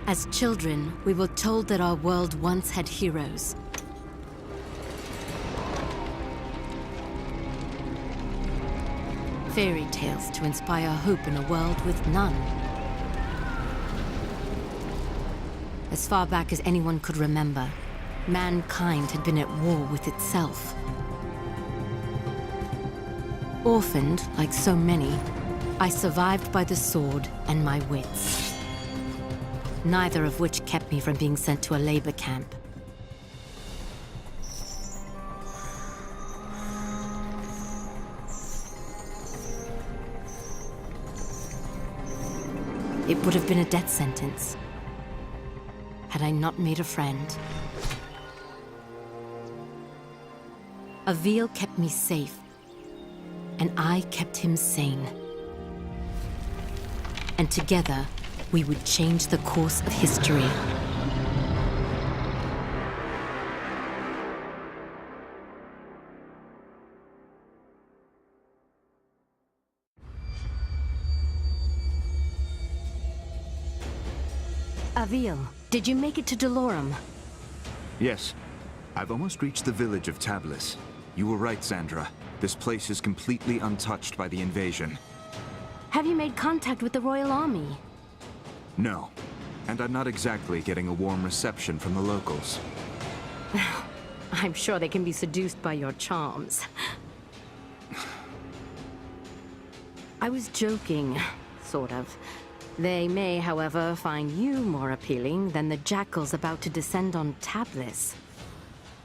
As children, we were told that our world once had heroes. Fairy tales to inspire hope in a world with none. As far back as anyone could remember, mankind had been at war with itself. Orphaned, like so many, I survived by the sword and my wits. Neither of which kept me from being sent to a labor camp. It would have been a death sentence had I not made a friend. Avil kept me safe, and I kept him sane. And together, we would change the course of history. Avil, did you make it to Delorum? Yes. I've almost reached the village of Tablis. You were right, Sandra. This place is completely untouched by the invasion. Have you made contact with the Royal Army? No. And I'm not exactly getting a warm reception from the locals. I'm sure they can be seduced by your charms. I was joking, sort of. They may, however, find you more appealing than the jackals about to descend on Tablis.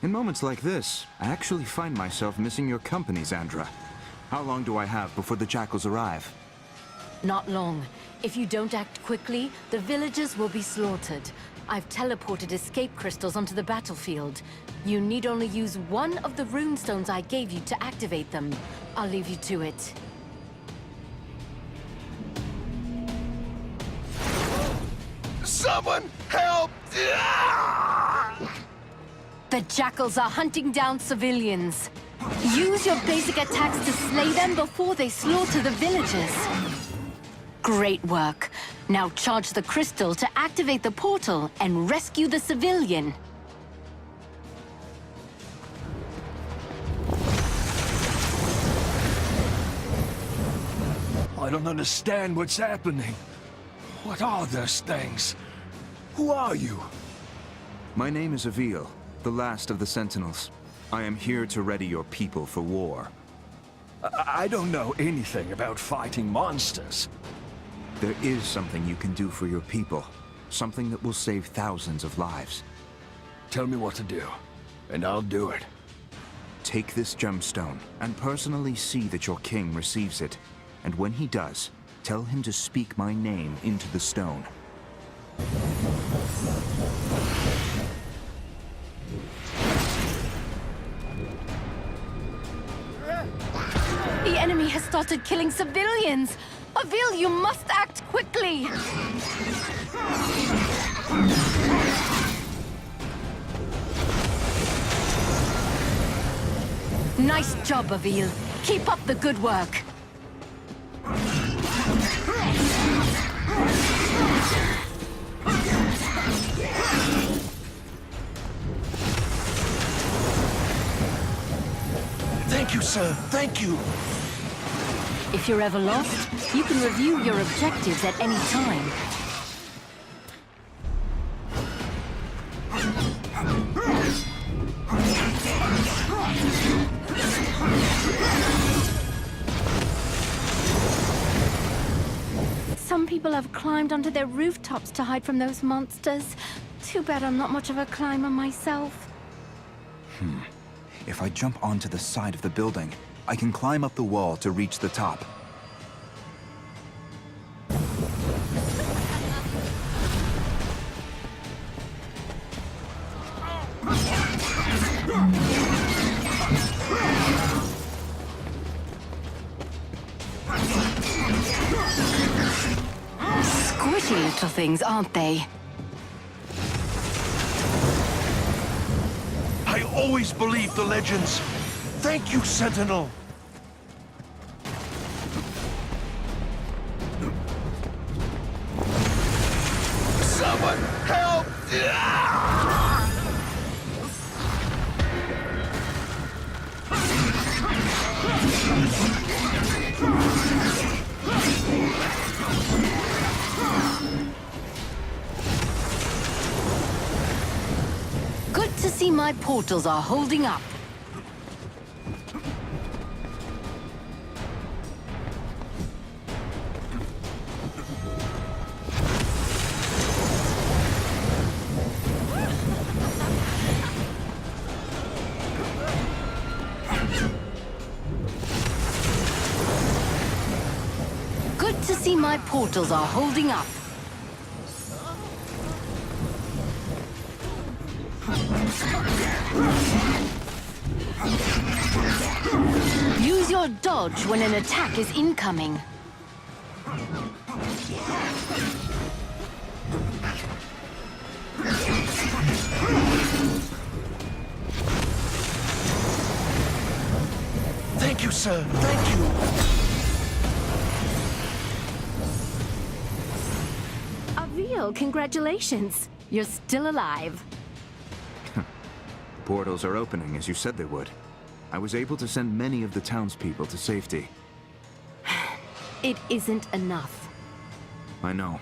In moments like this, I actually find myself missing your company, Sandra. How long do I have before the jackals arrive? Not long. If you don't act quickly, the villagers will be slaughtered. I've teleported escape crystals onto the battlefield. You need only use one of the runestones I gave you to activate them. I'll leave you to it. Someone help! The jackals are hunting down civilians. Use your basic attacks to slay them before they slaughter the villagers. Great work. Now charge the crystal to activate the portal and rescue the civilian. I don't understand what's happening. What are those things? Who are you? My name is Avil, the last of the Sentinels. I am here to ready your people for war. I don't know anything about fighting monsters. There is something you can do for your people. Something that will save thousands of lives. Tell me what to do, and I'll do it. Take this gemstone, and personally see that your king receives it. And when he does, tell him to speak my name into the stone. The enemy has started killing civilians! Avil, you must act quickly! Nice job, Avil. Keep up the good work. Thank you, sir. Thank you. If you're ever lost, you can review your objectives at any time. Some people have climbed onto their rooftops to hide from those monsters. Too bad I'm not much of a climber myself. If I jump onto the side of the building, I can climb up the wall to reach the top. Squishy little things, aren't they? I always believed the legends. Thank you, Sentinel. Someone Good to see my portals are holding up. Good to see my portals are holding up. Use your dodge when an attack is incoming. Thank you, sir. Thank you. Avil, congratulations. You're still alive. Portals are opening, as you said they would. I was able to send many of the townspeople to safety. It isn't enough. I know.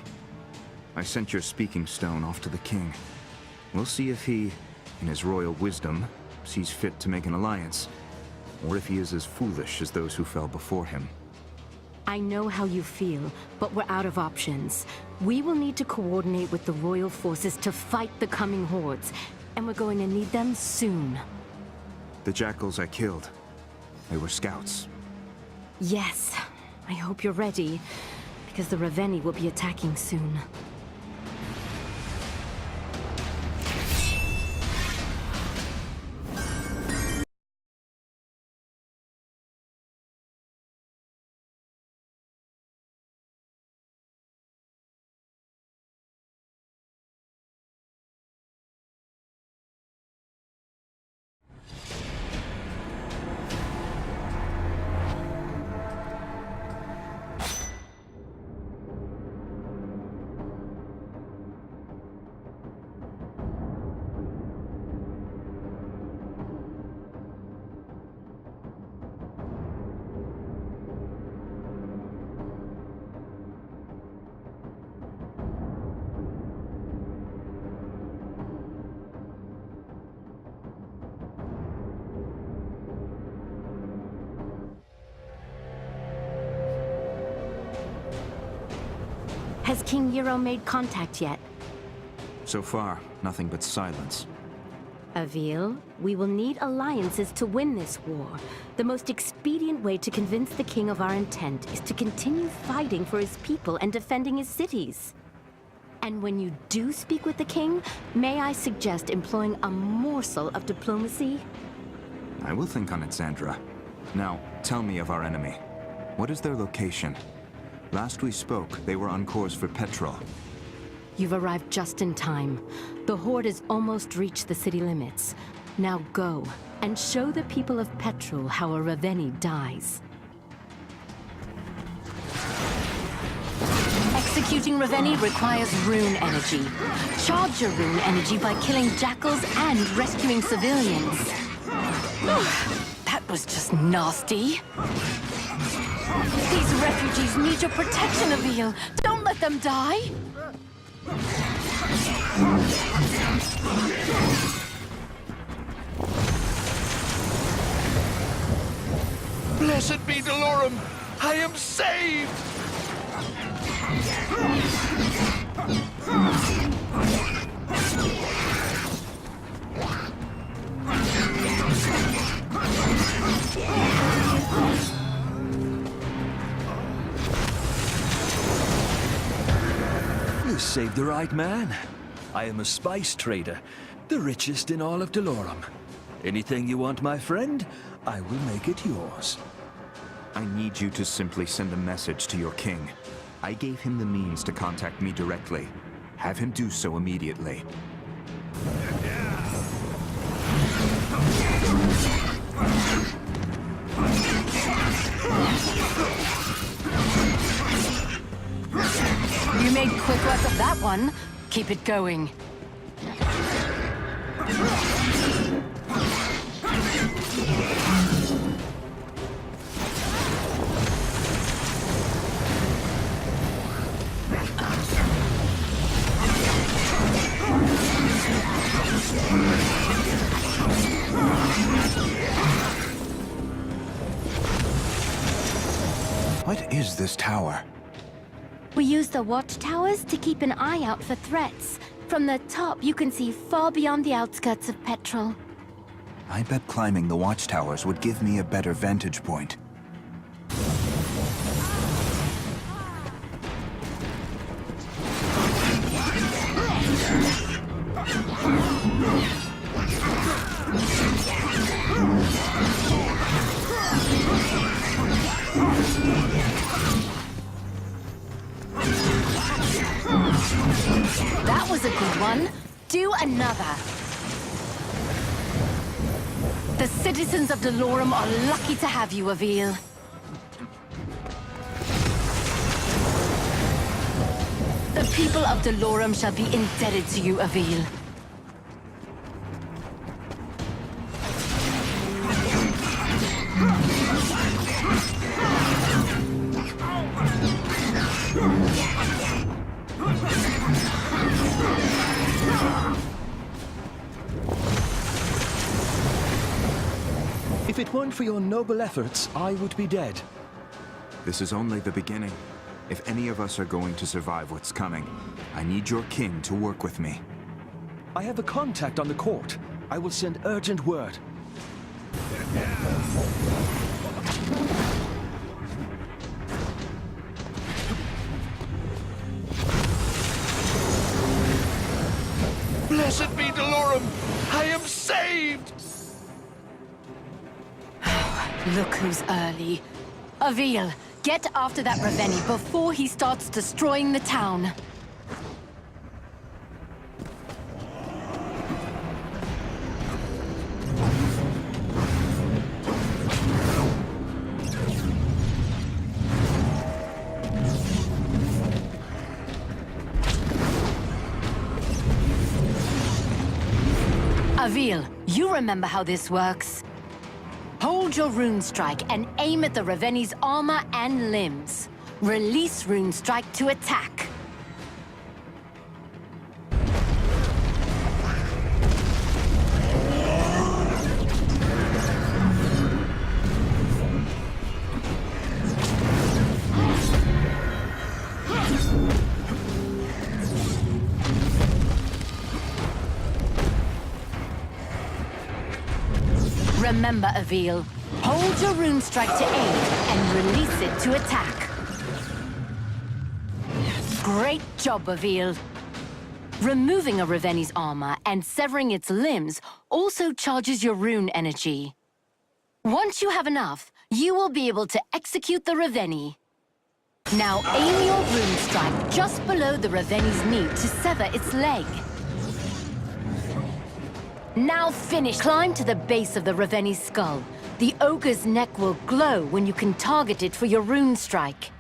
I sent your speaking stone off to the king. We'll see if he, in his royal wisdom, sees fit to make an alliance, or if he is as foolish as those who fell before him. I know how you feel, but we're out of options. We will need to coordinate with the royal forces to fight the coming hordes, and we're going to need them soon. The jackals I killed, they were scouts. Yes, I hope you're ready, because the Raveni will be attacking soon. Has King Yiro made contact yet? So far, nothing but silence. Avil, we will need alliances to win this war. The most expedient way to convince the king of our intent is to continue fighting for his people and defending his cities. And when you do speak with the king, may I suggest employing a morsel of diplomacy? I will think on it, Sandra. Now, tell me of our enemy. What is their location? Last we spoke, they were on course for Petrol. You've arrived just in time. The Horde has almost reached the city limits. Now go, and show the people of Petrol how a Raveni dies. Executing Raveni requires rune energy. Charge your rune energy by killing jackals and rescuing civilians. That was just nasty. These refugees need your protection, Avil. Don't let them die. Blessed be Delorum! I am saved! You saved the right man. I am a spice trader, the richest in all of Delorum. Anything you want, my friend, I will make it yours. I need you to simply send a message to your king. I gave him the means to contact me directly. Have him do so immediately. You made quick work of that one. Keep it going. What is this tower? We use the watchtowers to keep an eye out for threats. From the top, you can see far beyond the outskirts of Petrol. I bet climbing the watchtowers would give me a better vantage point. That was a good one. Do another. The citizens of Delorum are lucky to have you, Avil. The people of Delorum shall be indebted to you, Avil. If it weren't for your noble efforts, I would be dead. This is only the beginning. If any of us are going to survive what's coming, I need your king to work with me. I have a contact on the court. I will send urgent word. Blessed be Delorum! I am saved! Look who's early. Avil, get after that Raveni before he starts destroying the town. Avil, you remember how this works. Hold your rune strike and aim at the Raveni's armor and limbs. Release rune strike to attack. Remember, Avil, hold your rune strike to aim and release it to attack. Great job, Avil. Removing a Raveni's armor and severing its limbs also charges your rune energy. Once you have enough, you will be able to execute the Raveni. Now aim your rune strike just below the Raveni's knee to sever its leg. Now finish. Climb to the base of the Raveni's skull. The ogre's neck will glow when you can target it for your rune strike.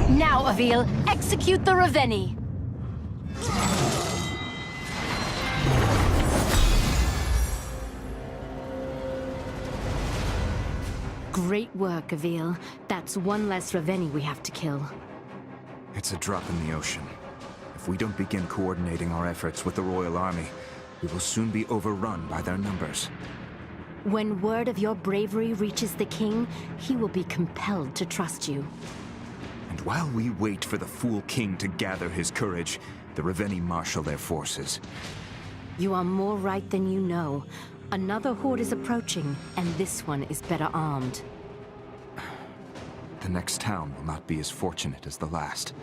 Now, Avil, execute the Raveni. Great work, Avil. That's one less Raveni we have to kill. It's a drop in the ocean. If we don't begin coordinating our efforts with the Royal Army, we will soon be overrun by their numbers. When word of your bravery reaches the king, he will be compelled to trust you. And while we wait for the fool king to gather his courage, the Raveni marshal their forces. You are more right than you know. Another horde is approaching, and this one is better armed. The next town will not be as fortunate as the last.